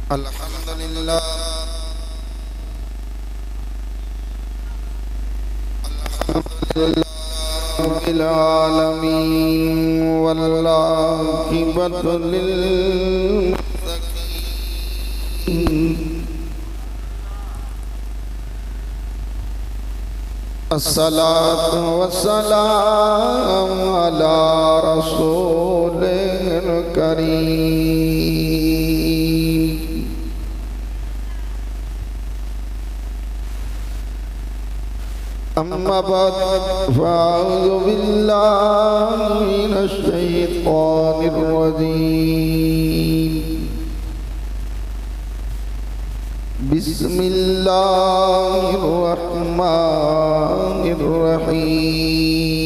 अल्हम्दुलिल्लाह रब्बिल आलमीन वल्लाकिबतु लिल्मुत्तकीन। अस्सलातु वस्सलामु अला रसूलिल करीम। अम्मा बाद फ़अऊज़ु बिल्लाहि मिनश शैतानिर रजीम। बिस्मिल्लाहिर रहमानिर रहीम।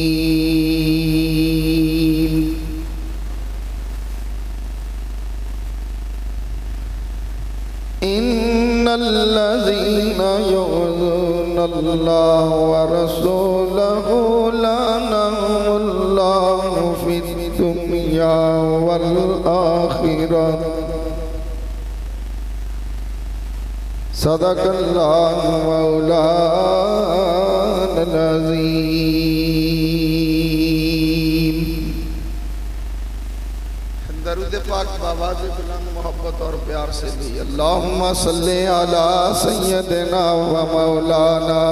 इन्नल्लज़ीना युज़ूनल्लाह व रसूलहु लअनहुमुल्लाहु फिद्दुनिया वल आखिरह। सदक़ल्लाहु मौलानल अज़ीम। दरूद पाक बावाज़ बुलंद मोहब्बत और प्यार से भी अल्लाहुम्मा सल्ली अला सय्यदिना व मौलाना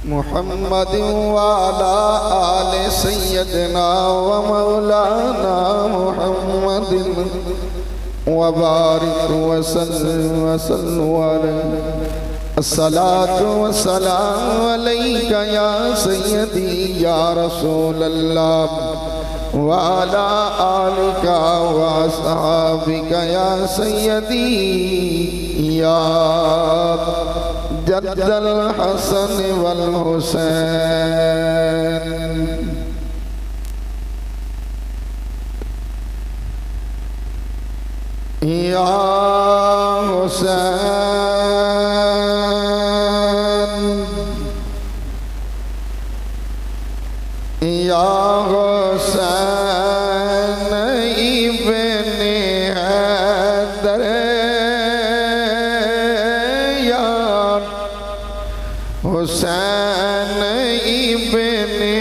मुहम्मद व अला आले सय्यदिना व मौलाना मुहम्मद व बारिक वसल्लु अलैहि। अस्सलातु वस्सलामु अलैका या सय्यदी या रसूलल्लाह व अला आलिका व अस्हाबिका या सय्यदी या जद्दल हसन वल हुसैन। या हुसैन या हुसैन इब्ने हैदर या हुसैन इब्ने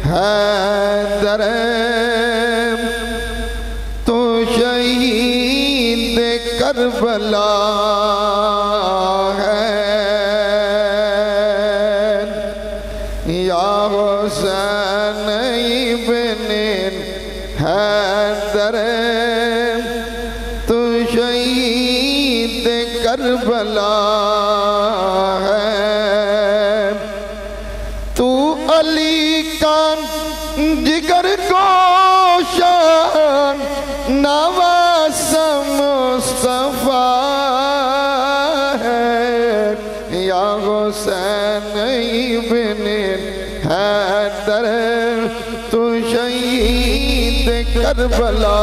हैदर तो शहीद करबला है। या हुसैन इब्ने हैदर तो शहीद करबला है। तू अली का जिगर गोशा नवाज़ मुस्तफ़ा है। या हुसैन इब्ने हैदर तू शहीद करबला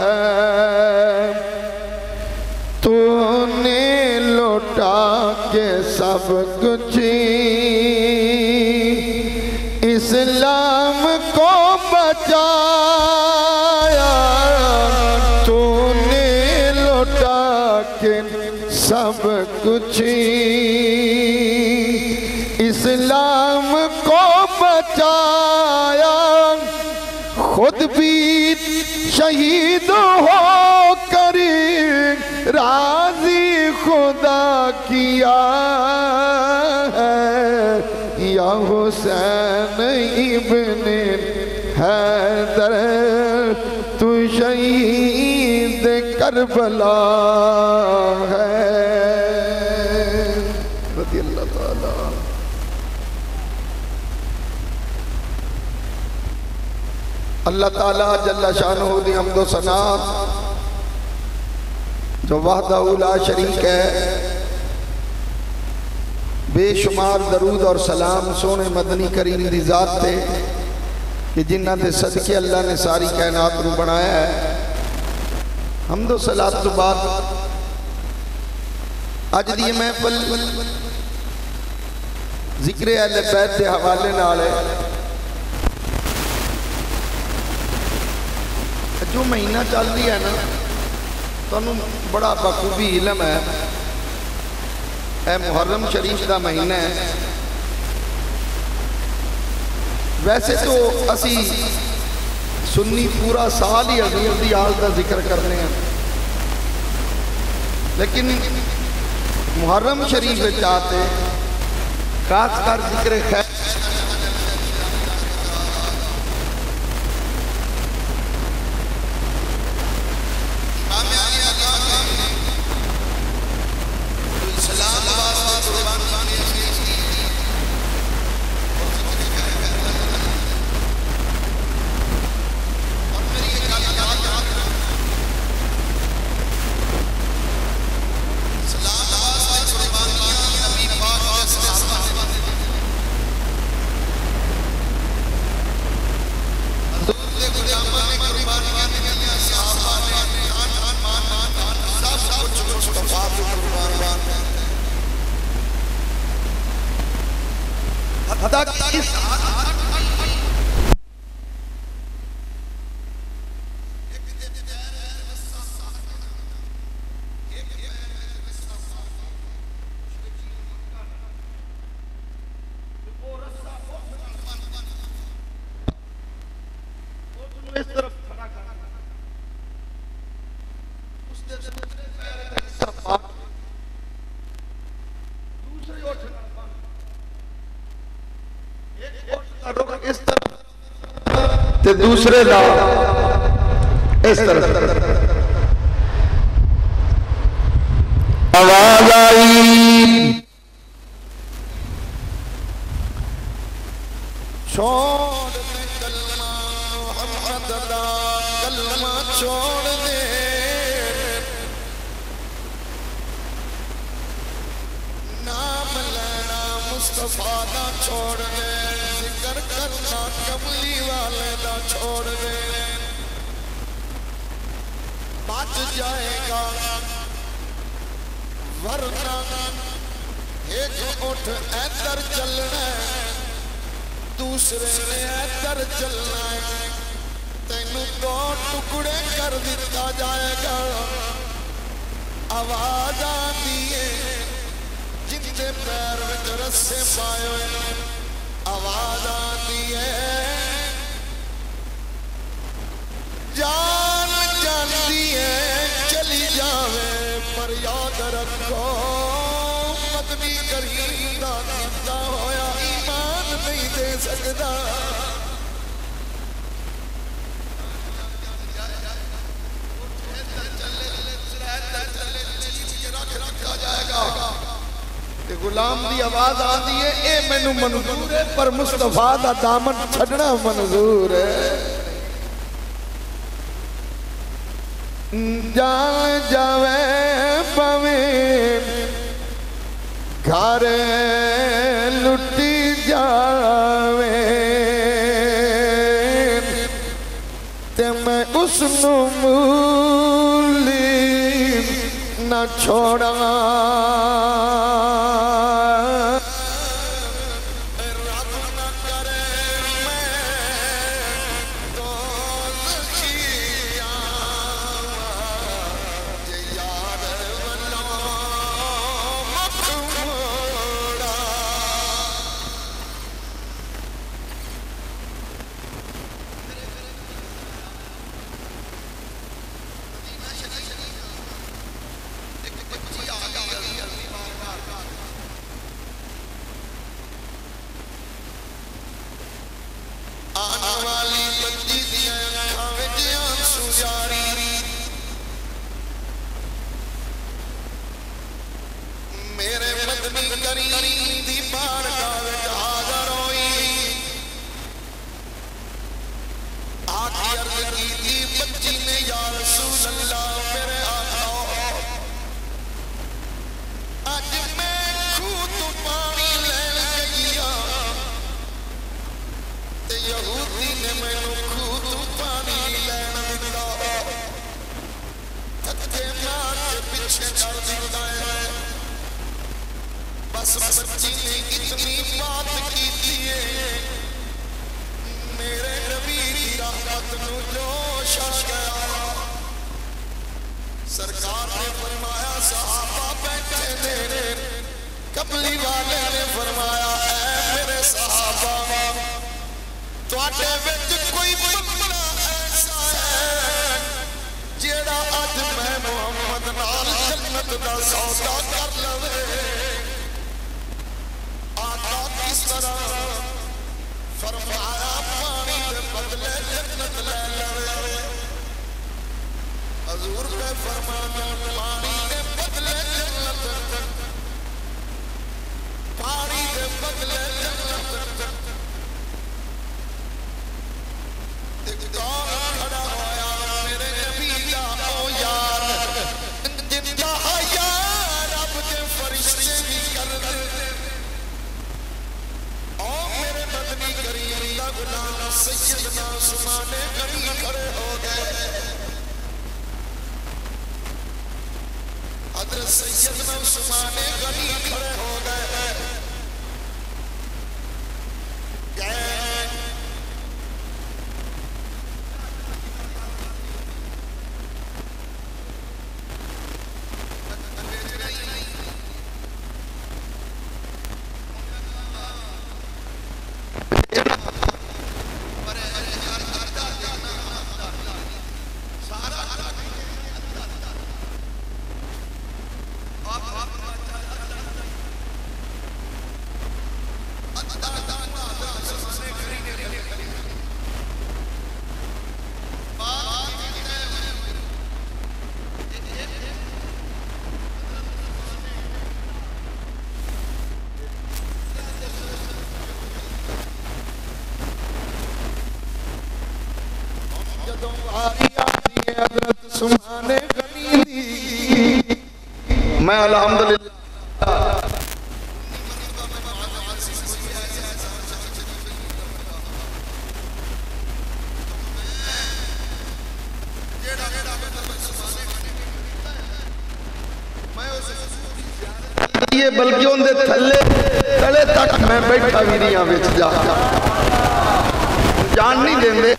है। तूने लौटा के सब कुछ इस्लाम को बचाया। तूने लौटा के सब कुछ इस्लाम को बचाया। खुद भी शहीद हो कर राजी खुदा किया है। या हुसैन इब्ने हैदर तू शहीद करबला है। रज़ी अल्लाह ताला। अल्लाह ताला जल्ला शानुहु दी हम्दो सना जो वहदहु ला शरीक है। बेशुमार दरूद और सलाम सोने मदनी करीम दी जात थे कि जिन्हां दे सदके अल्लाह ने सारी कायनात नूं बनाया है। हम्दो सलात तो बाद अज दी महफिल जिक्र अहले बैत के हवाले नाल है। जो महीना चल रही है ना तुहानू बड़ा बखूबी इलम है, यह मुहर्रम शरीफ का महीना है। वैसे तो असी सुन्नी पूरा साल ही हजूर की आल का जिक्र करने हैं, लेकिन मुहर्रम शरीफ आते खासकर जिक्र खैर इस तरफ खड़ा कर उसके दूसरे ओठ एक ओठ का रुख इस तरफ ते दूसरे दा इस तरफ। आवाज आई छोड़ दे कलमा मोहम्मद दा, कलमा छोड़ दे नाम लेना मुस्तफा दा छोड़ दे, जिक्र करना कमली वाले दा छोड़ दे। बच जाएगा वरना एक उठ इधर चलना दूसरे ने इधर चलना है, तेनू दो टुकड़े कर दिता जाएगा। आवाज आती है जिंदे पैर में रस्से पाए, आवाज आती है जान जाती है चली जावे, पर याद रखो मदनी करीम दा दिता होया ईमान नहीं दे सकता। गुलाम की आवाज आती है ए मैनू मंजूर है, पर मुस्तफा दा दामन छड़ना मंजूर है। जान जावे पवे घर लुटी जावे, ते मैं उसनू मूली न छोड़ा। बस बच्ची ने इतनी बात की थी, मेरे नबी दी रहमत नू जोश आ गया। सरकार कमली वाले ने फरमाया मेरे सहाबा तुहाडे विच कोई बंदा ऐसा है जेड़ा अज मैं मुहम्मद नाल जन्नत दा सौदा कर लवे। आका किस तरह फरमाया पानी दे बदले जन्नत ले लवे। हजूर ने फरमाया पानी दे बदले जन्नत, पानी दे बदले जन्नत। खड़ा होया मेरे नबी दा ओ यार जिंदा हया रब दे फरिश्ते भी कर दे। ओ मेरे मदनी करीम दा गुलाम सैयदना उस्मान गनी खड़े हो गए। हज़रत सैयदना उस्मान गनी खड़े हो गए। मैं अल्हम्दुलिल्लाह ये बल्कि उनके थले तले तक मैं बैठा भी नहीं विच जा जान नहीं देंदे।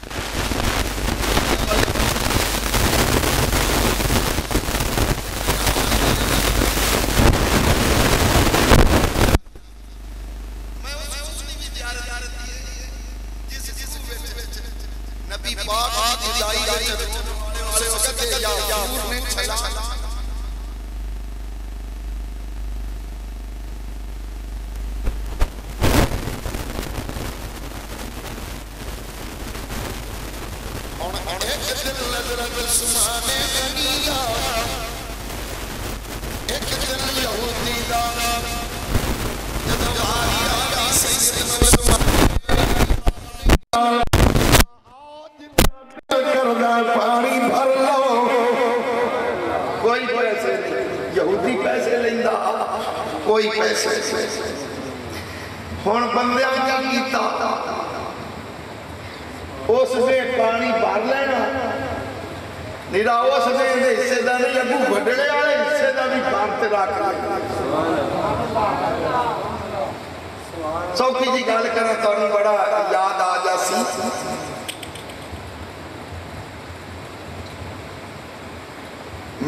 यहूदी पैसे लेंदा कोई पैसे हुण बंदे क्या कीता उसने पानी भर लेना निरा उसने हिस्से का नहीं अगू वडड़े वाले हिस्से का भी भारत रख सौखी जी गल करा तुहानू बड़ा याद आ जासी।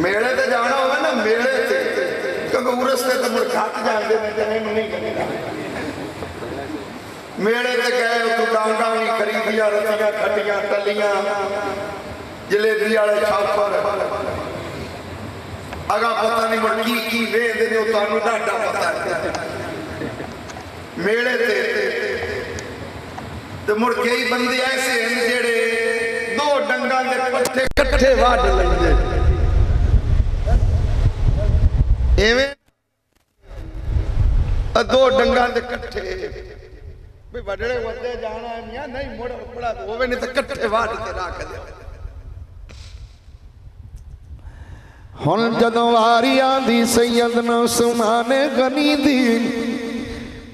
मेले ते जाना होगा ना मेले ते क्योंकि उरस ते तो मुड़ घट जाते नहीं मेले ते गए तो डांगा भी खरीदिया रतियां खटियां टलियां जलेबी वाले छापर अगा पता नहीं मुड़ की वेंदे ने तुहानू डाडा पता है। मेले ते मुड़ कई बंदे ऐसे हैं जेड़े दो डंगा दे पट्ठे कट्ठे वाड़ लेंदे दो डंगा दे कट्ठे भी वडड़े वदे जाना नहीं मुड़ बड़ा होवे नहीं तो कट्ठे वाड़ के रख दे। हुण जदों वारी आंदी सैयदना उस्मान गनी दी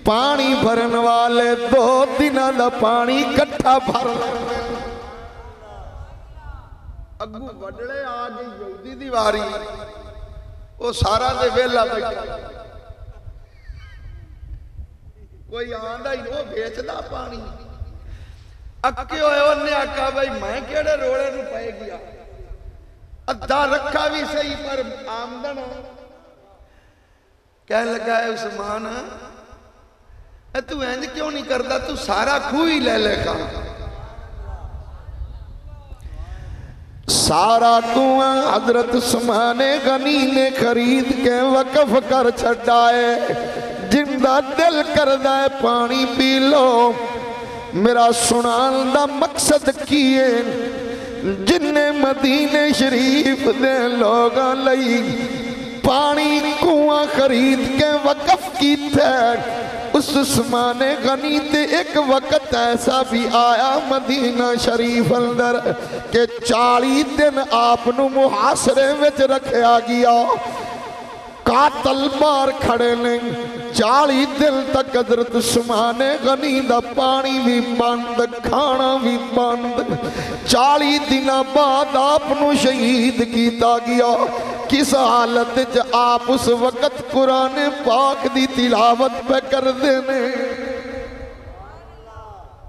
पानी भरन वाले 2 दिनां दा पानी इकट्ठा भर अगू वडड़े आ गई यहूदी दी वारी वो सारा दे वेला बैठा कोई आंदा ही वो बेचदा पानी अक्के होए उन्हें आखा भाई मैं केड़े रोले नूं पै गया अद्धा रखा भी सही पर आमदन कह लगा है उस्मान तू इंज क्यों नहीं करता, तू सारा खूह ही ले लेगा। सारा कुआं हजरत उस्मान गनी ने खरीद के वकफ कर छड़ा है। जिंदा दिल करदा है पानी पी लो। मेरा सुनान दा मकसद की है, जिन्ने मदीने शरीफ दे लोगां लई पानी कुआं खरीद के वकफ कीता, उस उस्मान गनी ते एक वक्त ऐसा भी आया मदीना शरीफ अंदर के 40 दिन आपनू मुहासरे विच रखा गया। कातल बार खड़े ने 40 दिन तक हजरत उस्मान गनी दा पानी भी बंद, खाना भी बंद। 40 दिन बाद आपनू शहीद किया गया। किस हालत च आप उस वक्त कुरान पाक दी तिलावत पे कर देने,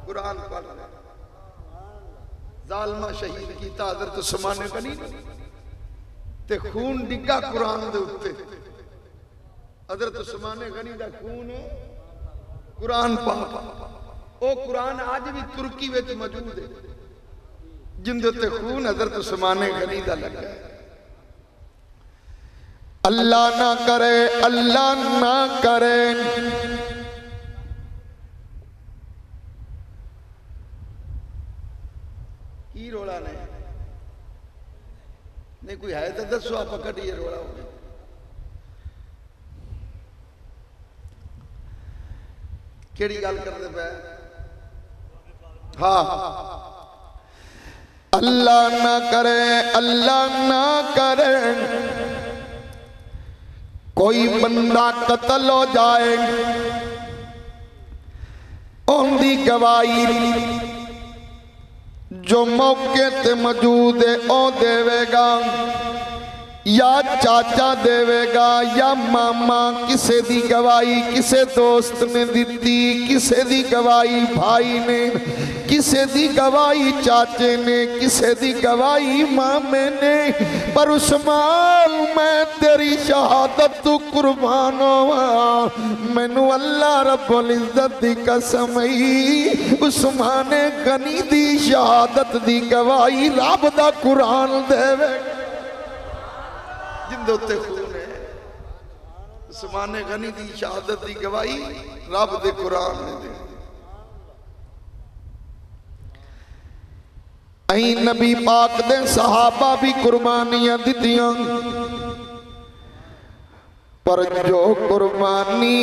कुरान पढ़ जालमा शहीद किया हजरत उस्मान गनी ते खून डिगा कुरान दे उत्ते। हजरत उस्मान गनी दा खून कुरान पाक, ओ कुरान आज भी तुर्की विच मौजूद है, जिंदे उत्ते खून हजरत उस्मान गनी दा लगा है। अल्लाह ना करे, अल्लाह ना करे की रोला ने नहीं कोई है तो दसो, आप कटिए रोला हो गया। केड़ी गल करते पे? हाँ, अल्लाह ना करे, अल्लाह ना करे कोई बंदा कत्ल हो जाए, उनकी गवाही जो मौके ते मौजूद है ओ देवेगा, या चाचा देवेगा या मामा। किसे दी गवाही किसे दोस्त ने दी, किसे दी गवाही भाई ने, किसे दी गवाही चाचे ने, किसे दी गवाही मामे ने। पर उस्मान मैं तेरी शहादत तू कुर्बान होवा, मैनू अल्लाह रब्बुल इज्जत दी कसम ही उस्मान गनी दी शहादत दी गवाही रब दा कुरान देवे, जिंदे उत्ते खून है। उस्मान गनी दी शहादत दी गवाही रब दे कुरान ने दे। अहीं नबी पाक दे सहाबा भी कुर्बानियां दित्तियां, पर जो कुर्बानी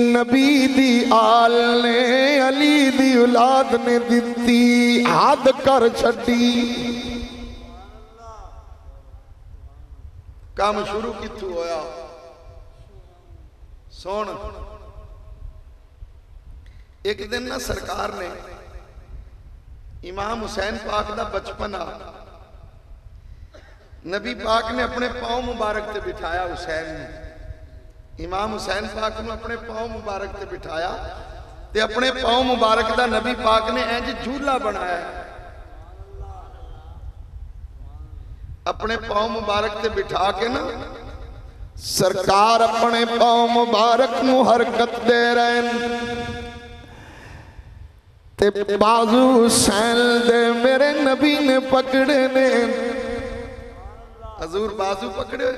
नबी दी आल ने अली दी औलाद ने दित्ती, हद कर छड्डी। काम शुरू कित्थों होया? सुन, एक दिन ना सरकार ने इमाम हुसैन पाक दा बचपना नबी पाक ने अपने पाँव मुबारक ते बिठाया। हुसैन ने इमाम हुसैन पाक ने अपने पाँव मुबारक ते बिठाया ते अपने पाँव मुबारक दा नबी पाक ने इंज झूला बनाया। अपने पाँव मुबारक ते बिठा के ना सरकार अपने पाँव मुबारक नू हरकत दे रहे ते बाजू हुसैन दे मेरे नबी ने पकड़े ने। हजूर बाजू पकड़े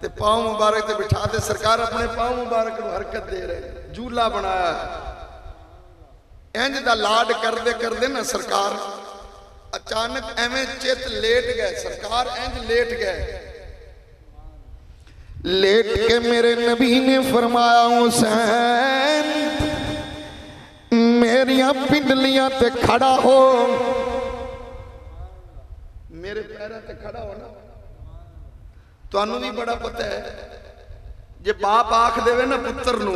ते पाँव मुबारक ते बिठा दे, सरकार अपने पाँव मुबारक नू हरकत दे रहे, झूला बनाया। इंज दा लाड करदे करदे ना सरकार अचानक एवें चित लेट गए। सरकार इंज लेट गए, लेट के मेरे नबी ने फरमाया हुसैन मेरिया पिंडलियां ते खड़ा हो, मेरे पैरों ते खड़ा हो ना। तुहानू भी बड़ा पता है जे बाप आख देवे ना पुत्र नू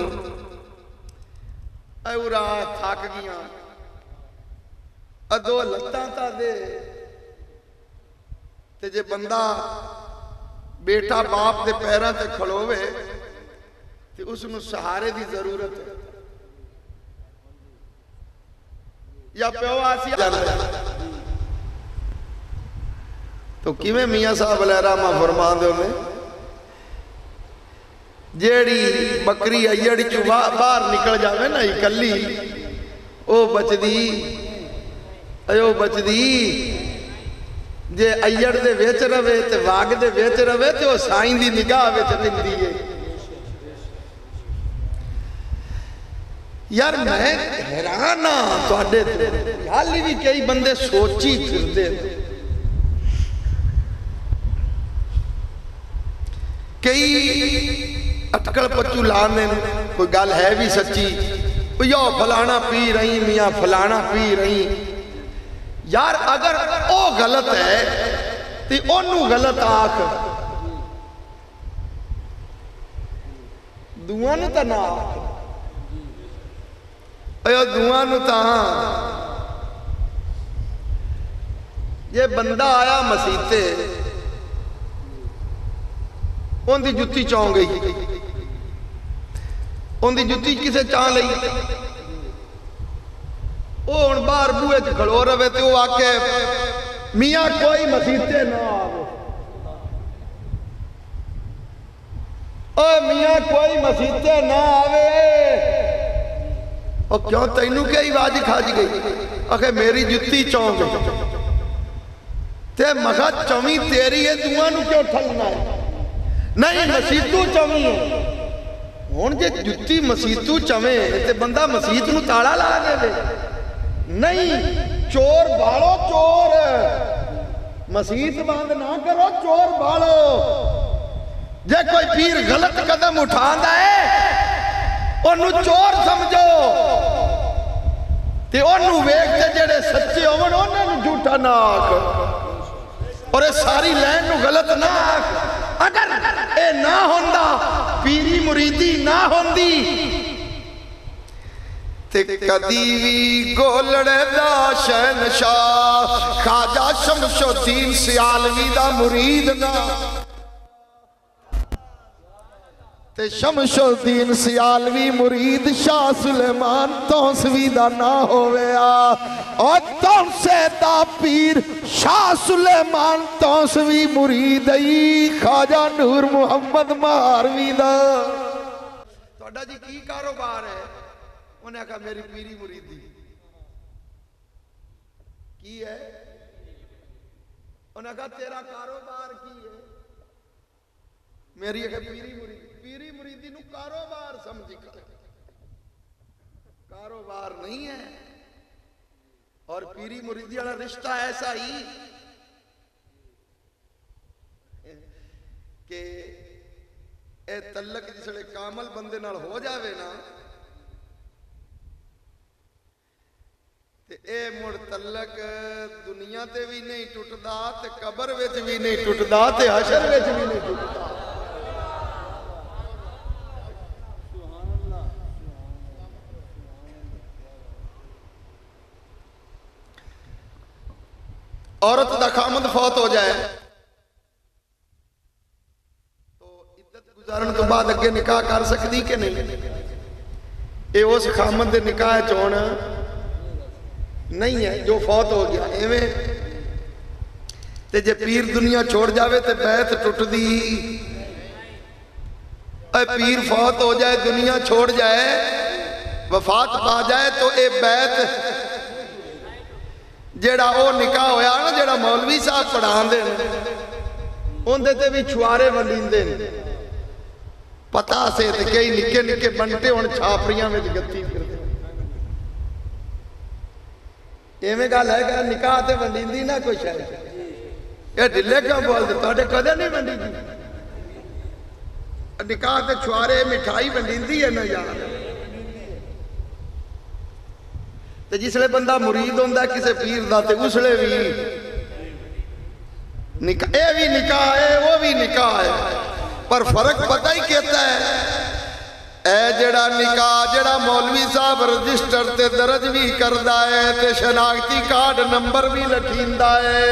उरा थक गया अदो लत्तां ता दे, ते जे बंदा बेटा बाप दे पैरों ते खड़ोवे ते उसनू सहारे दी जरूरत है। या प्यो आसी तो किवें मियां साहब लहरामा फरमा दे में जेड़ी बकरी अयड़ चू बाहर निकल जावे ना इकली ओ बचदी अयो बचदी जे अयड़ दे विच रवे ते वाग दे विच रवे ते ओ साईं दी निगाह विच रहिंदी है। यार मैं हैरान हाँ तुहाडे हाल भी कई बंदे सोची फिरदे कई अटकल पचू लाने कोई गल है भी सच्ची यो फलाना पी रही मियाँ फलाना पी रही यार अगर ओ गलत है तो ओनू गलत आख दुआ नू तो ना अयो दुआ नू तो ये बंदा आया मसीते उनकी जुत्ती चौं गई उनकी जुत्ती किसे चाह लई वो हुण बाहर बूहे च खड़ो रहे तो वो आके मियाँ कोई मसीते ना आवे ओ मियाँ कोई मसीते ना आवे और क्यों तैनू क्या आवाज खाज गई आखे मेरी जुत्ती चौं गई ते मखा चौवी तेरी है दुआ नू क्यों ठलना है नहीं मसीतू चवी है हुण जे जुत्ती मसीतू चवे ते बंदा मसीत नू ताला ला दे नहीं चोर बालो चोर मसीत बंद ना करो चोर बालो जे कोई पीर गलत कदम उठांदा है ओनू चोर समझो ते ओनू वेख के जेड़े सच्चे होवन ओनां नू झूठा ना आख और ये सारी लैन नू गलत ना आख अगर ए ना होंदा पीरी मुरीदी ना होंदी ते कदी भी गोलड़े दा शहनशाह ख्वाजा शमशुद्दीन सियालवी दा मुरीद ना ते शमशुद्दीन सियालवी मुरीद शाह सुलेमान तौसवी दा ना होवेआ और तौसे दा पीर शाह सुलेमान तौसवी मुरीद ही ख्वाजा नूर मुहम्मद महारवी दा। तुहाडा जी की कारोबार है? उन्हें आखा मेरी पीरी मुरीदी की है? उन्हें आखा तेरा कारोबार की है? मेरी पीरी मुरीदी नू कारोबार समझी कर कारोबार नहीं है और पीरी मुरीदी वाला रिश्ता ऐसा ही कि ए तलक जिसले कामल बंदे नाल हो जावे ना ते ए मुड़ तलक दुनिया ते भी नहीं टुटदा ते कबर विच भी नहीं टुटदा ते हशर विच भी नहीं टुटदा। औरत दा खामद फौत हो जाए तो इद्दत गुजारन तो बाद अगे निकाह कर सकती कि नहीं? ये उस खामद दे निकाह चोण नहीं है जो फौत हो गया। एवें ते जे पीर दुनिया छोड़ जावे ते बैत टुटदी पीर फौत हो जाए दुनिया छोड़ जाए वफात पा जाए तो ये बैत जेड़ा वो निकाह होया ना जेड़ा मौलवी साहब पढ़ांदे उनदे ते भी छुआरे वलींदे पता से ते कई निक्के निक्के बंटे हुण छापरियां विच गत्ती फिरदे। एवें गल है कि निकाह ते वलींदी ना कोई शायद ये ढिले क्यों बोलदे? तुहाडे कदे नहीं वंडी निकाह ते छुआरे मिठाई वंडींदी है ना यार। ते जिसले बंदा मुरीद होंदा किसी पीर दा ते उसले भी निकाह ये भी निकाह है वो भी निकाह है पर फर्क पता ही कहता है ए जेड़ा निकाह जेड़ा मौलवी साहब रजिस्टर ते दर्ज भी करदा है ते शनाख्ती कार्ड नंबर भी लखींदा है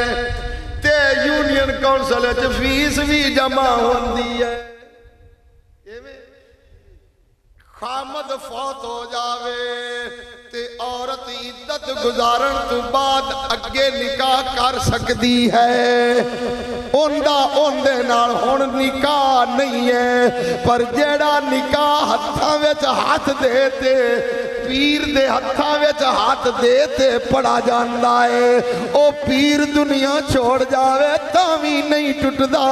ते यूनियन काउंसिल च फीस भी जमा होंदी है। खामद फौत हो जावे ते औरत इद्दत गुजारन तो बाद अगे निकाह कर सकती है। ओंदा ओंदे नाल हुण निकाह नहीं है। पर जेड़ा निकाह हत्थां विच हाथ दे ते पीर दे हत्थां विच हाथ दे ते पड़ा जांदा है। ओ पीर दुनिया छोड़ जावे तां भी नहीं टुटदा,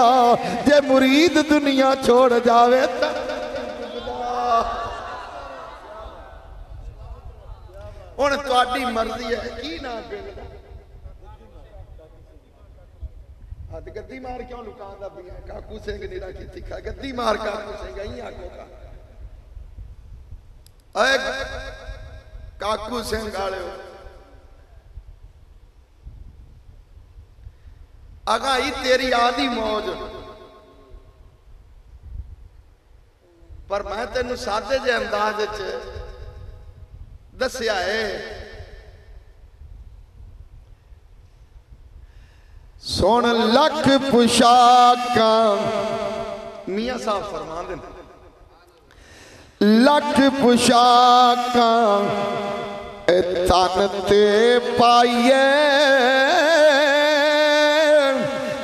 जे मुरीद दुनिया छोड़ जावे तां हुण तुहाडी मर्जी है की ना पिंड हद गद्दी मार क्यों लुकांदा पिया काकू सिंह निरा की तिखा गद्दी मार काकू सिंह ही आखो का अय काकू सिंह गालियो अगा ही तेरी आदि मौज पर मैं तेन सादे जे अंदाज दसिया है। सुन लख पुशाका मियां साहब फरमा दे लख पुशाका तन ते पाइए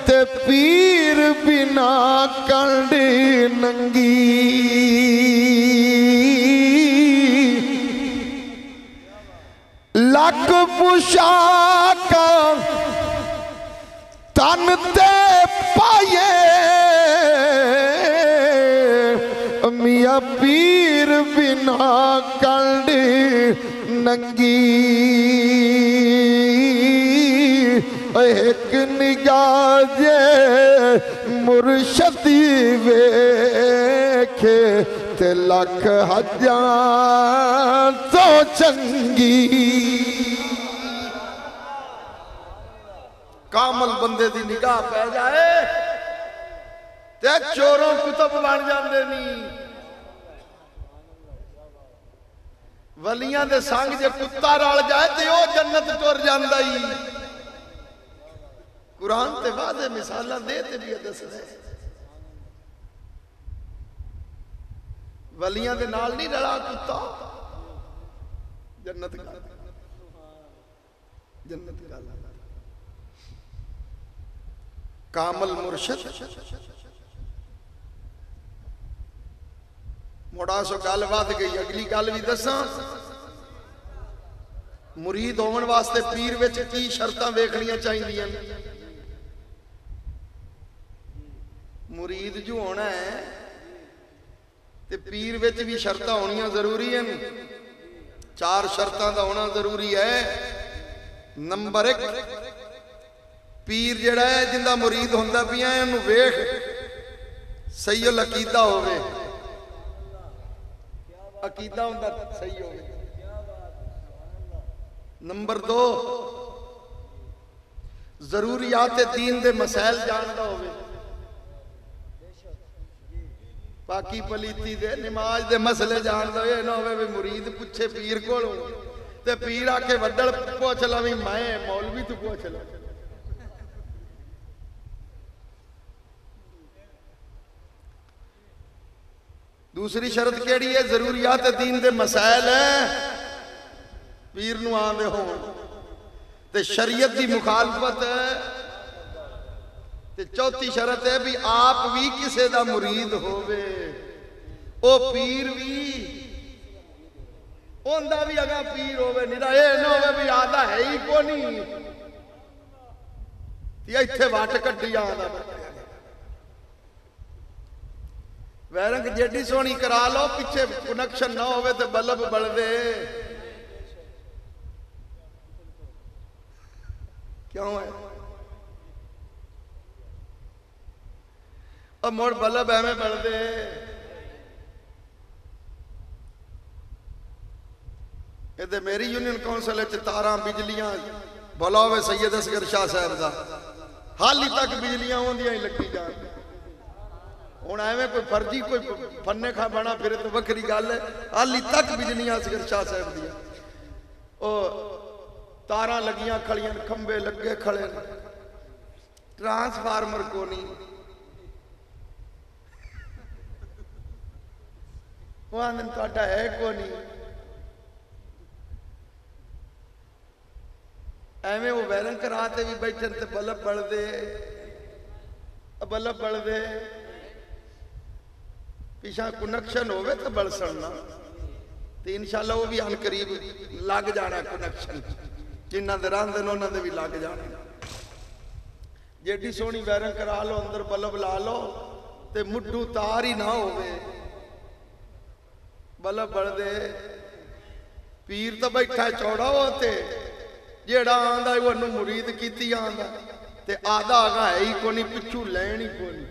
ते पीर बिना कंडी नंगी लख पुशाका तन ते पाए मियां पीर बिना कंडी नंगी एक निगाह जे मुर्शदी वेखे ते लख हजार तो चंगी। कामल बंदे दी निगाह पै जाए ते चोरों कुतुब बन जाते नहीं। वलियां दे संग जे कुत्ता रल जाए तो वह जन्नत तुर जाता ही। कुरान ते वादे मिसालां दे ते भी दस दे वलियां दे नाल नहीं रला कुत्ता जन्नत जन्नत कामल मुर्शद मोड़ा सो गल वध गई। अगली गल भी दसा मुरीद होने वास्ते पीर विच की शर्तां वेखणियां चाहिए। मुरीद जो होना है ते पीर विच भी शर्तां होनियां जरूरी हैं। 4 शर्तां दा होना जरूरी है। नंबर 1 पीर जिहड़ा है जिंदा मुरीद हुंदा पिया उहनूं वेख सही अकीदा होवे अकीदा हुंदा सही होवे। नंबर 2 जरूरियात दीन दे मसैल जानदा होवे। बाकी पलीती दे नमाज दे मसले जानदा होवे ना होवे भी मुरीद पुछे पीर कोलों ते पीर आके वड्डल पुछ लवी मैं मौलवी तू पुछ लो। दूसरी शर्त केड़ी है जरूरियात दीन दे मसाइल है पीर नूं आंदे होण ते शरीयत दी मुखालफत है ते चौथी शर्त है भी आप भी किसी दा मुरीद होवे ओ पीर भी ओंदा भी अगा पीर होवे निरा ए ना होवे भी आदा है ही कोनी ते इत्थे वट कड्डी आंदा वैरंग जेडी सोहनी करा लो पिछे कनेक्शन ना होवे ते बल्ब बलदे क्यों है। अब मुड़ बल्ब एवें बलदे इधर मेरी यूनियन कौंसल तारा बिजलियां भला होवे सैयद असगर शाह साहब का हाली तक बिजलियां आउंदियां ही लगी जान। हुण एवें कोई फर्जी कोई फन्ने खा बना फिर तो वखरी गल है। हाली तक बिजलियां असगर शाह साहब दी ओ तारा लगियां खड़ियां खंबे लगे खड़े ट्रांसफार्मर को नहीं तुहाडा है को नहीं एवें वो वैरंग करा ते भी बैठन ते बल्ब बलदे बल्ब बल दे पिछा कनेक्शन होवे तो बल सड़ना तो इंशाल्लाह वो भी अन करीब लग जाना कनेक्शन जिन्हों के रंध ने उन्होंने भी लग जाने जेडी सोहनी वायरिंग करा लो अंदर बल्ब ला लो तो मुड्ढू तार ही ना होवे बल्ब बल दे पीर तो बैठा चौड़ा होते जेड़ा आंदा वो मुरीद की आंदा ते आधा आगा है ही कोनी पिछू लैन ही कोनी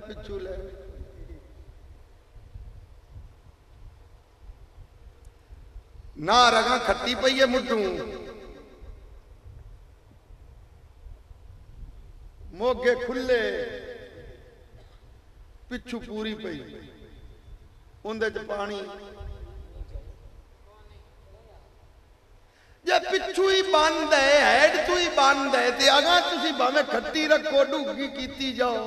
पिछू ले ना रगा खट्टी पई है मुड्ढू मोगे खुले पिछू पूरी पई उंदे च पानी जे पिछू ही बंद है हेड तू ही बंद है ते अगा तुसी भावे खट्टी रखो डूगी कीती जाओ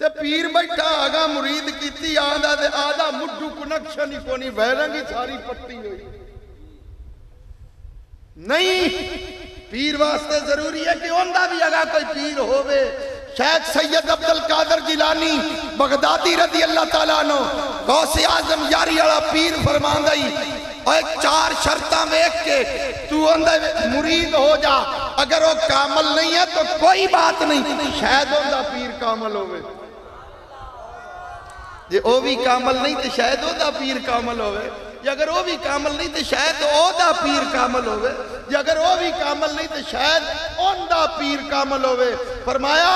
ते पीर बैठा आगा मुरीद कीती आंदा ते आधा मुड्ढू कनेक्शन ही कोनी वायरिंग ही सारी पट्टी हुई नहीं पीर वास्ते जरूरी है कि उनका भी अगा कोई पीर होवे शेख सैयद अब्दुल कादर जिलानी बगदादी रदी अल्लाह ताला नो गौसे आजम यारी वाला पीर फरमांदा ही और चार शर्तां वेख के तू उनका मुरीद हो जा अगर वो कामल नहीं है तो कोई बात नहीं शायद उनका पीर कामल होवे जे वो भी कामल नहीं तो शायद ओदा पीर कामल होवे अगर वो भी कामल नहीं तो शायद ओदा पीर कामल होवे अगर वो भी कामल नहीं तो शायद ओंदा पीर कामल होवे फरमाया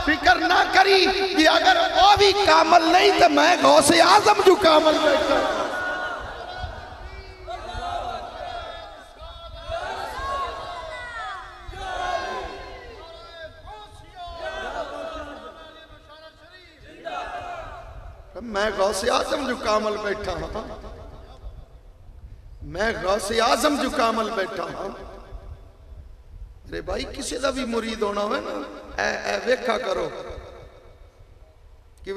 फिक्र ना करी कि अगर वो भी कामल नहीं तो मैं गौसे आजम जो कामल बैठा मैं गौसे आजम जो कामल बैठा हाँ मैं गौसे आजम जो कामल बैठा हाँ अरे भाई किसी का भी मुरीद होना हो ना ए वेखा करो कि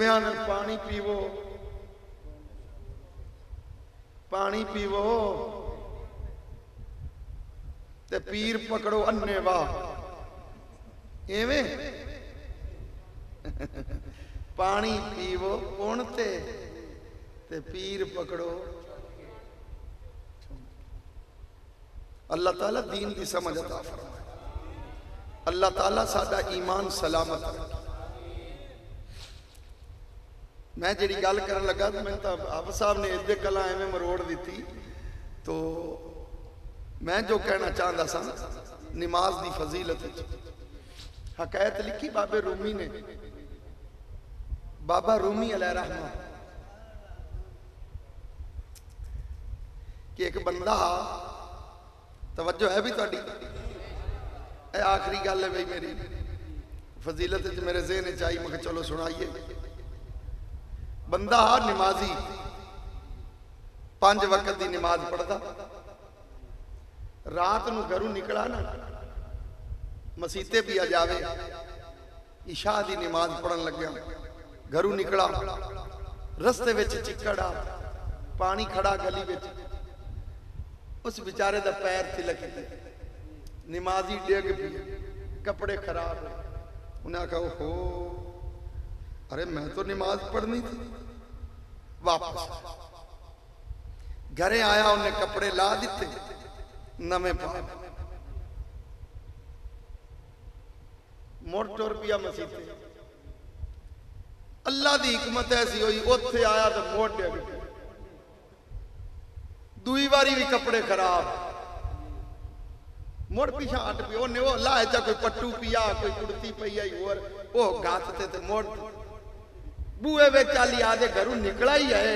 पानी पीवो ते पीर पकड़ो अन्ने वाह एवें पानी पीवो पुणते ते पीर पकड़ो अल्लाह ताला दीन की समझ अता फरमाए अल्लाह ताला साडा ईमान सलामत रखे मैं जी गल कर लगा तो मैं आप साहब ने इदे कला एवं मरोड़ दी तो मैं जो कहना चाहता सा नमाज की फजीलत हकायत लिखी बाबे रूमी ने बाबा रूमी अलैहि रहमा कि एक बंदा तवज्जो है भी थोड़ी आखिरी गल है भाई मेरी फजीलत मेरे ज़हन च आई मैं चलो सुनाइए बंदा नमाजी 5 वक्त की नमाज पढ़ता रात को घरों निकला ना मसीते भी आ जावे इशा की नमाज पढ़न लग्या घरों निकला रस्ते में चिक्कड़ आ पानी खड़ा गली में उस बेचारे का पैर तिलक नमाजी डिग पी कपड़े खराब उन्हें आखा हो अरे मैं तो नमाज पढ़नी थी वापस घरे आया उन्हें कपड़े ला दिते नवे पा मुड़ टुर पिया मसीते अल्लाह की हिकमत ऐसी हुई उत्थे आया तो मोड़ डिग पिया दूई बारी भी कपड़े खराब मुड़ पिछा हट पिया उन्हें वो लाए चा कोई पट्टू पिया कोई कुर्ती पई आई और वो गाथते ते मोड़ बूहे वे चाली आदे घरों निकला ही है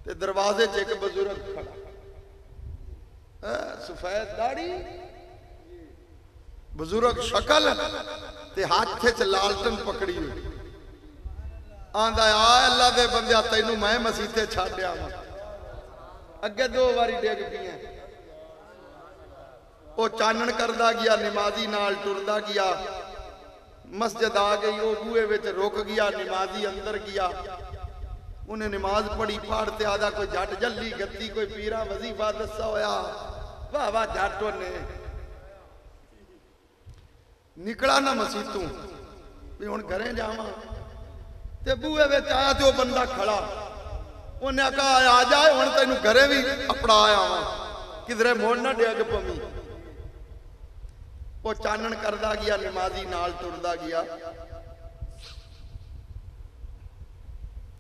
ते दरवाजे च एक बुजुर्ग खड़ा सफेद दाढ़ी बुजुर्ग शक्ल ते हाथ च लालटन पकड़ी हुई आंदा आ अल्लाह दे बंदे तैनू मैं मसीते छाड़िया वा अगे 2 बारी डिग पिया वो चानन करदा गया नमाजी नाल टुरदा गया मस्जिद आ गई वो बूहे विच रुक गया नमाजी अंदर गया उन्हें नमाज पढ़ी पढ़ते आदा कोई जट जल्ली गत्ती कोई पीरा वजीफा दसा होया वाह वाह जट ने निकला ना मसीतों भी हुण घरें जावां ते बूहे विच आया ते वो बंदा खड़ा उन्हें कहा आ जाए हुण तैनूं घरे भी अपड़ा आवां किधरे मोड़ ना डिग पवी वो चानण करदा गया नमाजी नाल टुरदा गया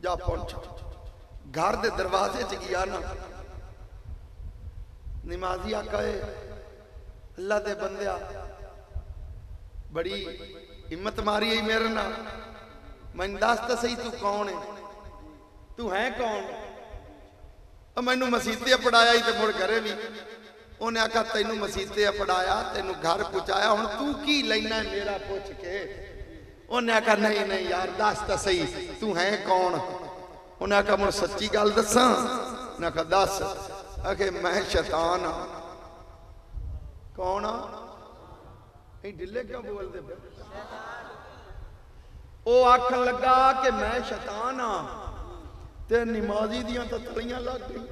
जा पहुंचा घर दे दरवाजे च गया ना नमाजी आका अल्लाह दे बंदिया बड़ी हिम्मत मारी है मेरे ना मैं दस तो सही तू कौन है तू है कौन मैनू मसीते पढ़ाया ही तो मुड़ घरे भी उन्हें आखा तेनू मसीते पढ़ाया तेनू घर पहुंचाया हुण तू की लेना मेरा पूछ के उन्हें आखा नहीं नहीं यार दस तो सही तू है कौन उन्हें आखा मुझे सच्ची गल दसा उन्हें आखा दस आखे मैं शैतान हाँ कौन आ ढिले क्यों बोलते पे वो आखन लगा कि मैं शैतान हाँ ते नमाजी दियां तो तलियां लग गई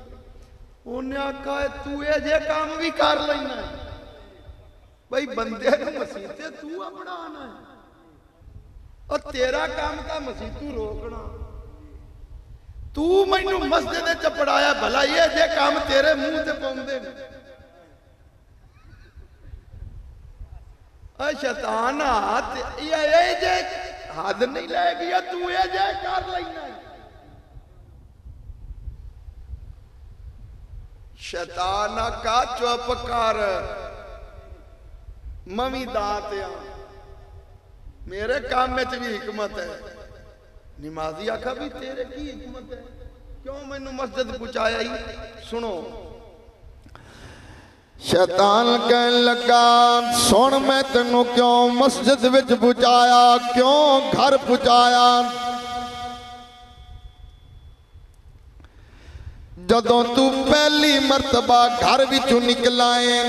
उन्हें आखा तू ये जे काम भी कर लेना भाई बंदे को मसीते तू अपनाना है और तेरा काम का मसीतू रोकना तू मैनू मस्जिद च पढ़ाया भला ये जे काम तेरे मुंह से पाउंदे शैतान ये जे हद नहीं लै गया तू ये जे कर लेना शैतान का चुप कर मवी दात मेरे काम में भी हिकमत है नमाजी आखा भी तेरे की हिकमत है क्यों मैनू मस्जिद पहुंचाया ही सुनो शैतान कहन लगा सुन मैं तेनू क्यों मस्जिद विच पहुंचाया क्यों घर पहुंचाया जदों तू पहली मरतबा घर विचों निकला है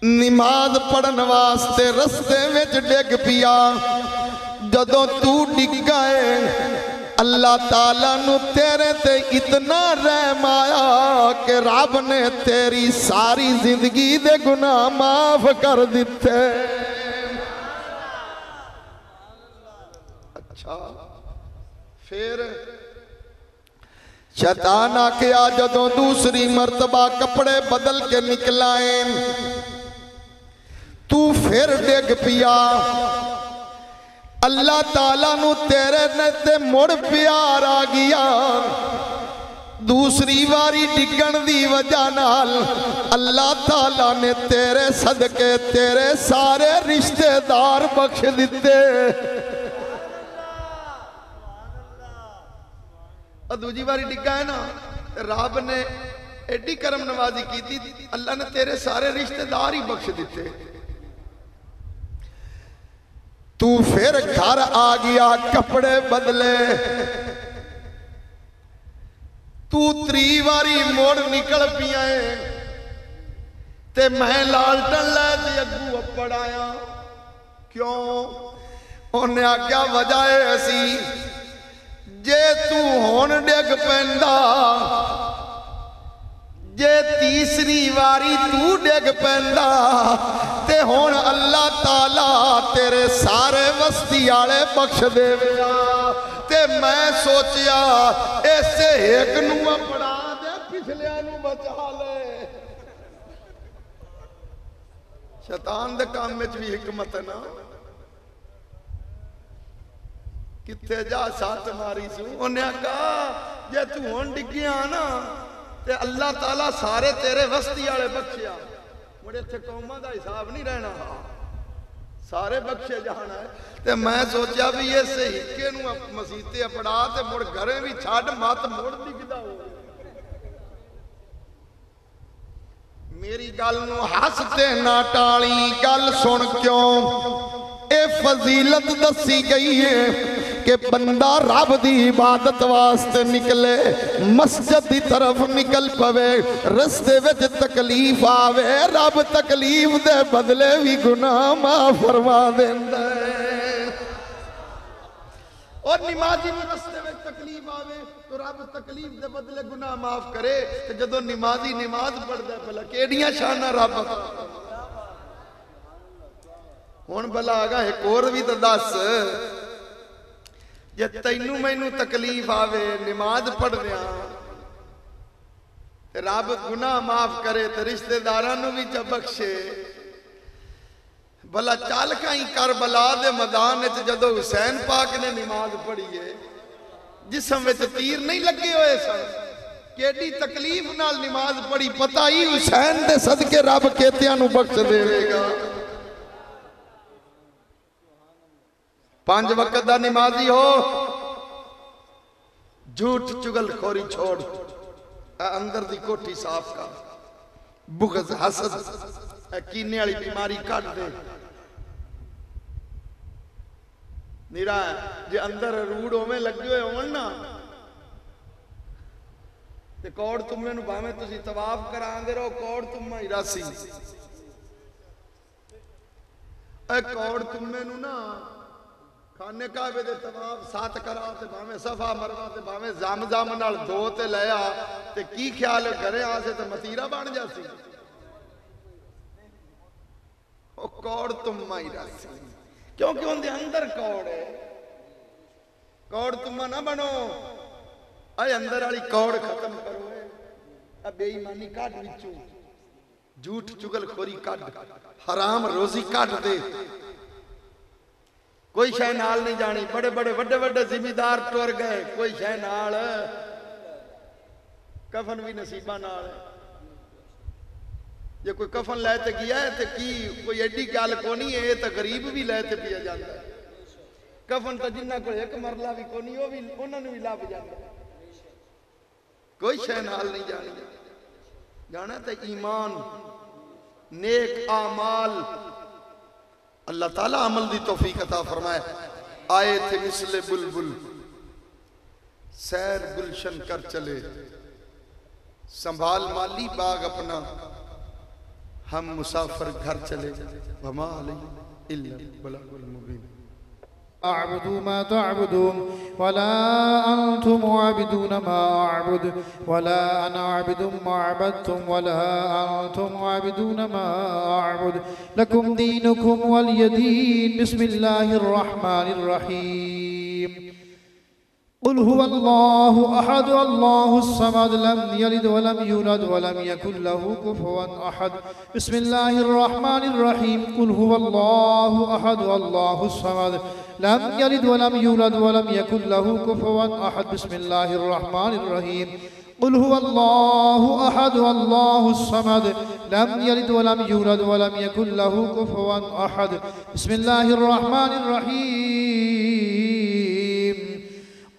नमाज पढ़न वास्ते रस्ते विच डिग पिया जदों तू डिगा है अल्लाह ताला नू तेरे ते इतना रहम आया कि रब ने तेरी सारी जिंदगी दे गुनाह माफ कर दिते अच्छा फिर शैतान आखिया जदों दूसरी मरतबा कपड़े बदल के निकला है तू फिर डिग पिया अल्लाह ताला नू तेरे ने ते मुड़ प्यार आ गया दूसरी बारी डिगण दी वजह नाल अल्लाह ताला ने तेरे सदके तेरे सारे रिश्तेदार बख्श दिते दूजी बारी डिगा है ना रब ने एडी करम नवाजी की थी अल्लाह ने तेरे सारे रिश्तेदार ही बख्श दिते तू फिर घर आ गया कपड़े बदले तू त्री बारी मोड़ निकल पिया है ते मैं लालटन लै अगू अपड़ आया क्यों उन्हें आख्या वजह है असी जे तू हुण डिग पैंदा जे तीसरी वारी तू डिग पैंदा ते हुण अल्लाह ताला तेरे सारे वस्ती आले बख्श देवेगा ते मैं सोचिया इसे एक नू अपना दे पिछलियां नू बचा ले शैतान दे काम विच भी हिकमत है ना किथे जा सट मारी सू उन्हें कहा जे तू हुण डिग्गिया ना ते अल्लाह ताला सारे तेरे वस्ती वाले बख्शिया मुड़े इत्थे कौमां दा हिसाब नहीं रहना सारे बख्शे जाना है ते मैं सोचा भी ये सही के नू मसीते अपड़ा ते मुड़ घरे भी छड्ड मत मुड़ डिगदा हो मेरी गल नू हस ते ना टाली गल सुन क्यों ए फजीलत दसी गई है कि बंदा रब दी इबादत वास्ते निकले मस्जिद की तरफ निकल पवे रस्ते विच तकलीफ आवे रब तकलीफ दे बदले भी गुनाह माफ फरमा देंदा है और नमाजी नूं रस्ते विच तकलीफ आवे तो रब तकलीफ दे बदले गुनाह माफ करे ते जदों नमाजी नमाज पढ़दा भला केड़ियां शाना रब हुण भला आगा एक और भी तो दस, जे तैनू मैनू तकलीफ आवे नमाज पढ़दिया ते रब गुनाह माफ करे ते रिश्तेदारां नू भी च बख्शे। भला चल कहीं करबला दे मैदान च जदों हुसैन पाक ने नमाज पढ़ी है, जिसम विच तीर नहीं लगे हुए सन, केडी तकलीफ नाल नमाज पढ़ी, पता ही हुसैन दे सदके रब केतियां नू बख्श देवेगा। 5 वक्त दा नमाजी हो, झूठ चुगलखोरी छोड़, अंदर दी कोठी साफ कर, बुग़्ज़ हसद कीने वाली बीमारी कट दे। निरा जे अंदर रूड़ होवे लगे हुए होवन ना ते कौड़ तुम्मे नू भावें तुसी तवाफ करांदे रहो, कौड़ तुम्मा ही रासी। कौड़ तुम्मे नू ना खाने काबे दे तवाफ 7 करा ते भावें सफा मरवा ते भावें जम नाल धो ते लिया ते की ख्याल घरे आसे ते मतीरा बन जासी। ओ कौड़ तुम्मा ही रासी, क्योंकि उनके अंदर कौड़ है। कौड़ तुम्मा ना बनो, अरे अंदर वाली कौड़ खत्म करो। अब बेईमानी काट विचों, झूठ चुगलखोरी काट, हराम रोजी काट दे। कोई शह नाल नहीं जानी, बड़े बड़े वड्डे वड्डे जिम्मेदार टुर गए, कोई शह नाल, कफन भी नसीबा नाल। जे कोई कफन लैते गया है तो की कोई एडी गल कोनी है, तो गरीब भी लैते पिया जाता है। कफन तो जिन्ना को एक मरला भी कोनी, वो भी उन्होंने भी लभ जाता। कोई शह नाल नहीं जानी, जाना तो ईमान नेक आमाल। अल्लाह ताला अमल दी तौफीक अता फरमाए। आए थे मिसले बुलबुल सैर गुलशन कर चले, संभाल माली बाग अपना, हम मुसाफिर घर चले। वमा अलैहि इल्ला बलागुल मुबीन। अअबुदु मा तअबुदून वला अंतुम आबिदून मा अअबुद वला अना आबिदुम मा अबदतुम वला अंतुम आबिदून मा अअबुद लकुम दीनुकुम वलिय दीन। बिस्मिल्लाहिर रहमानिर रहीम। कुल हुवल्लाहु अहद अल्लाहुस समद लम यलिद वलम यूलद वलम यकुल लहू कुफुवन अहद। बिस्मिल्लाहिर रहमानिर रहीम। कुल हुवल्लाहु अहद अल्लाहुस समद लम यलिद वलम यूलद वलम यकुल लहू कुफुवन अहद। बिस्मिल्लाहिर रहमानिर रहीम। कुल हुवल्लाहु अहद अल्लाहुस समद लम यलिद वलम यूलद वलम यकुल लहू कुफुवन अहद। बिस्मिल्लाहिर रहमानिर रहीम।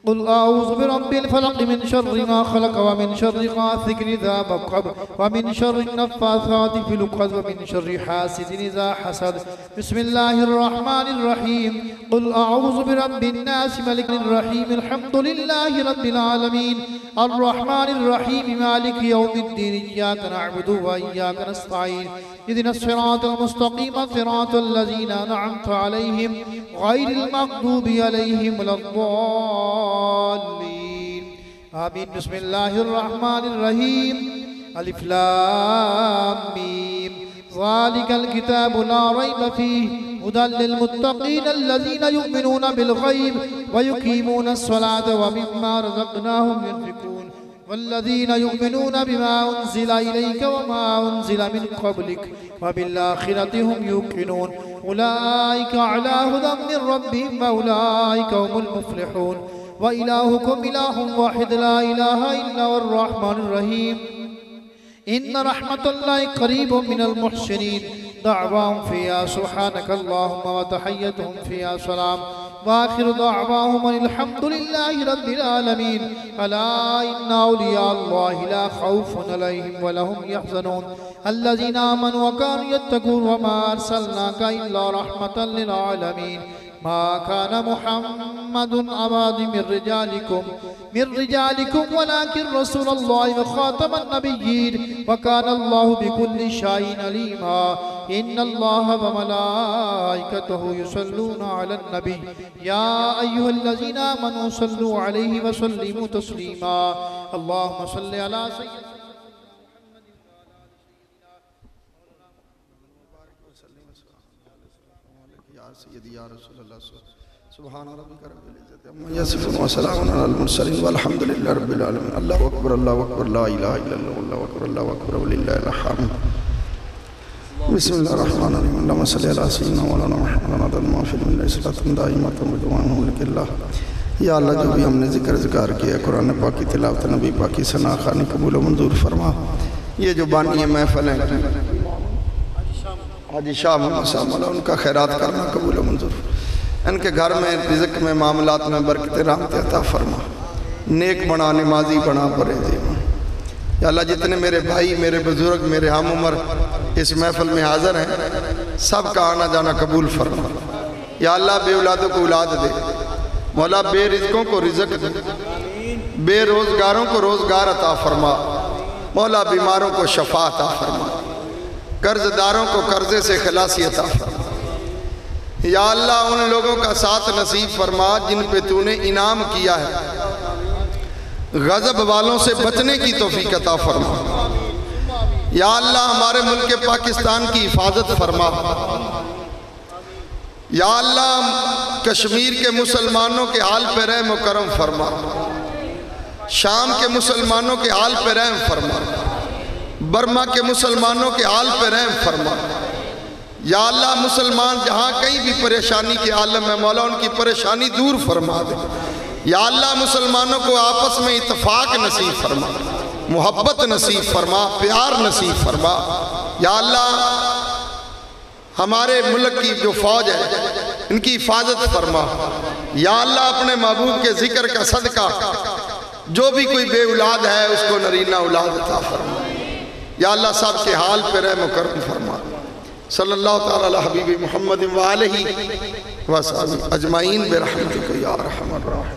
कुल अऊज़ु बिरब्बिल फलक़ मिन शर्रि मा खलक़ व मिन शर्रि गासिकिन इज़ा वक़ब व मिन शर्रि नफ़्फ़ासाति फ़िल उक़द व मिन शर्रि हासिदिन इज़ा हसद। बिस्मिल्लाहिर रहमानिर रहीम। कुल अऊज़ु बिरब्बिन नास मलिकिर रहीमिल हम्दुलिल्लाहि रब्बिल आलमीन अर्रहमानिर रहीम मालिकि यौमिद्दीन इय्याका नअबुदु व इय्याका नस्तईन इहदिनस सिरातल मुस्तक़ीम सिरातल लज़ीना अनअमता अलैहिम गैरिल मग़दूबि अलैहिम वलद्दाल्लीन। आमीन। बिस्मिल्लाहिर रहमानिर रहीम। अलिफ लाम मीम। ज़ालिकल किताबु ला रैब फ़ीहि हुदल लिल मुत्तक़ीन अल्लज़ीना युमिनूना बिल गैब व युक़ीमूनस सलात व मिम्मा रज़क़नाहुम युनफ़िक़ून वल्लज़ीना युमिनूना बिमा उन्ज़िला इलैका व मा उन्ज़िला मिन क़ब्लिक व बिल आख़िरति हुम युक़िनून उलाइका अला हुदम मिन रब्बिहिम व उलाइका हुमुल मुफ़्लिहून। व इलाहुकुम इलाहुन वाहिद ला इलाहा इल्ला हुवर रहमानुर रहीम। इन्न रहमतल्लाहि क़रीबुम मिनल मुहसिनीन। दअवाहुम फ़ीहा सुब्हानकल्लाहुम्मा व तहिय्यतुहुम फ़ीहा सलाम व आखिरु दअवाहुम अल्हम्दुलिल्लाहि रब्बिल आलमीन। अला इन्ना औलिया अल्लाहि ला खौफुन अलैहिम व लहुम यहज़नून अल्लज़ीना आमनू व कानू यत्तक़ून व मा अर्सलनाका इल्ला रहमतल लिल आलमीन। मा कान मुहम्मदुन अबादि मिर रिजालिकुम वलाकिन रसूलुल्लाहि व खातमन नबिय्यीन व कान अल्लाहु बिकुल्लि शैइन अलीमा। इन्नल्लाहा व मलाइकतहु युसल्लूना अलन नबी या अय्युहल्लज़ीना आमनू सल्लू अलैहि व सल्लिमू तस्लीमा। अल्लाहुम्मा सल्लि अला सय्यिदिना या सय्यदी या रसूलल्लाह सुभान रब्बिका रब्बिल इज्जति अम्मा यसिफून व सलामुन अलल मुरसलीन वल्हम्दुलिल्लाहि रब्बिल आलमीन। अल्लाहु अकबर ला इलाहा इल्लल्लाह अल्लाहु अकबर वलिल्लाहिल हम्द। बिस्मिल्लाहिर रहमानिर रहीम। अल्लाहुम्मा सल्लि अला सय्यिदिना मौलाना मुहम्मद व माफिल मिन सलातन दाइमतन बिदवानु लिल्लाह। या अल्लाह जो भी हमने ज़िक्र किया कुरान पाक की तिलावत नबी पाक की सना खानी कबूल मंजूर फरमा। ये जो बानी महफल हैं हाजी शाह मोहम्मद साहब मौला उनका खैरात करना कबूल मंजूर। इनके घर में रिज़्क़ में मामलात में बरकत रहमत अता फरमा। नेक बना नमाजी बना परे दे। या अल्लाह जितने मेरे भाई मेरे बुजुर्ग मेरे हम उम्र इस महफिल में हाज़िर हैं सब का आना जाना कबूल फरमा। या अल्लाह बे औलादों को औलाद दे मौला, बेरिज़्क़ों को रिज़्क़ दे, बेरोज़गारों को रोज़गार अता फरमा मौला, बीमारों को शफा अता फरमा, कर्जदारों को कर्जे से खलासी अता फरमा। या अल्लाह उन लोगों का साथ नसीब फरमा जिन पे तूने इनाम किया है, गज़ब वालों से बचने की तौफीक अता फरमा। या अल्लाह हमारे मुल्क पाकिस्तान की हिफाजत फरमा। या अल्लाह कश्मीर के मुसलमानों के हाल पे रहम व करम फरमा, शाम के मुसलमानों के हाल पे रहम फरमा, बर्मा के मुसलमानों के हाल पे रहम फरमा। या अल्लाह मुसलमान जहाँ कहीं भी परेशानी के आलम में मौला उनकी परेशानी दूर फरमा दे। या अल्लाह मुसलमानों को आपस में इत्तफाक नसीब फरमा, मोहब्बत नसीब फरमा, प्यार नसीब फरमा। या अल्लाह हमारे मुल्क की जो फौज है इनकी हिफाजत फरमा। या अल्लाह अपने महबूब के जिक्र का सदका जो भी कोई बे औलाद है उसको नरीना औलाद अता फरमा। या अल्लाह सब के हाल पे रहम करम फरमा। सल्लल्लाहु तआला अला हबीबी मुहम्मद व आलिहि व सहाबिहि अजमाइन बिरहमतिका या अरहमर राहिमीन।